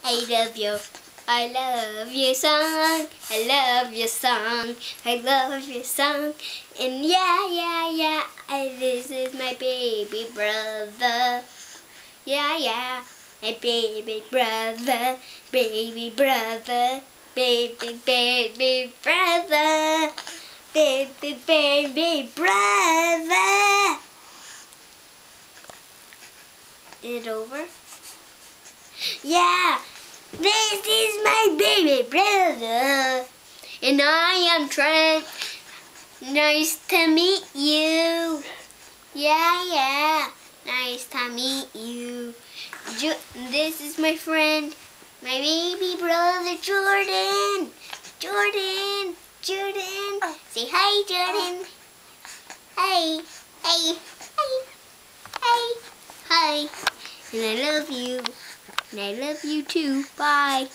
I love you. I love your song. I love your song. I love your song. And yeah. This is my baby brother. Yeah. My baby brother. Baby brother. Baby brother. Baby brother. Is it over? Yeah. This is my baby brother, and I am Trent. Nice to meet you. Yeah. Nice to meet you. This is my friend, my baby brother Jordan. Jordan. Say hi, Jordan. Hey. Hi. And I love you. And I love you too. Bye.